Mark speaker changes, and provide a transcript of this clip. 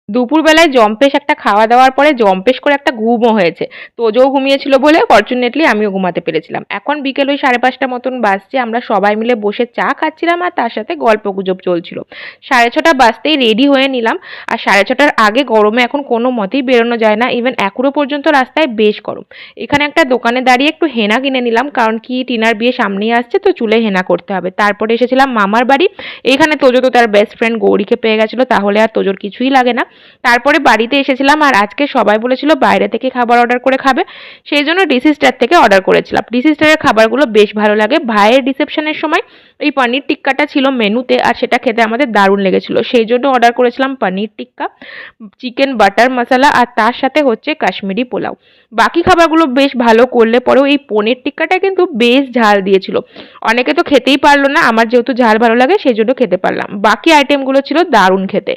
Speaker 1: দুপুরবেলায় জম্পেশ একটা খাওয়া দাওয়ার পরে জম্পেশ করে একটা ঘুমও হয়েছে। তোজও ঘুমিয়েছিল বলে ফরচুনেটলি আমিও ঘুমাতে পেরেছিলাম। এখন বিকেল ওই 5:30 মতন বাজছে, আমরা সবাই মিলে বসে চা খাচ্ছিলাম আর তার সাথে গল্পগুজব চলছিল। 6:30 বাজতেই রেডি হয়ে নিলাম। আর 6:30-র আগে গরমে এখন কোনো মতেই বেরোনো যায় না, ইভেন এখনো পর্যন্ত রাস্তায় বেশ গরম। এখানে একটা দোকানে দাঁড়িয়ে একটু হেনা কিনে নিলাম, কারণ কি টিনার বিয়ে সামনেই আসছে, তো চুলে হেনা করতে হবে। তারপরে এসেছিলাম মামার বাড়ি। এইখানে তোজো তো তার বেস্ট ফ্রেন্ড গৌরীকে পেয়ে গেছিলো, তাহলে আর তোজোর কিছুই লাগে না। তারপরে বাড়িতে এসেছিলাম, আর আজকে সবাই বলেছিল বাইরে থেকে খাবার অর্ডার করে খাবে, সেই জন্য ডিসি স্টার থেকে অর্ডার করেছিলাম। ডিসি স্টারের খাবারগুলো বেশ ভালো লাগে। ভাইয়ের রিসেপশনের সময় এই পনির টিক্কাটা ছিল মেনুতে, আর সেটা খেতে আমাদের দারুণ লেগেছিল, সেই জন্য অর্ডার করেছিলাম পনির টিক্কা, চিকেন বাটার মশলা, আর তার সাথে হচ্ছে কাশ্মীরি পোলাও। বাকি খাবারগুলো বেশ ভালো করলে পরেও এই পনির টিক্কাটা কিন্তু বেশ ঝাল দিয়েছিল। অনেকে তো খেতেই পারলো না, আমার যেহেতু ঝাল ভালো লাগে সেই জন্য খেতে পারলাম। বাকি আইটেমগুলো ছিল দারুণ খেতে।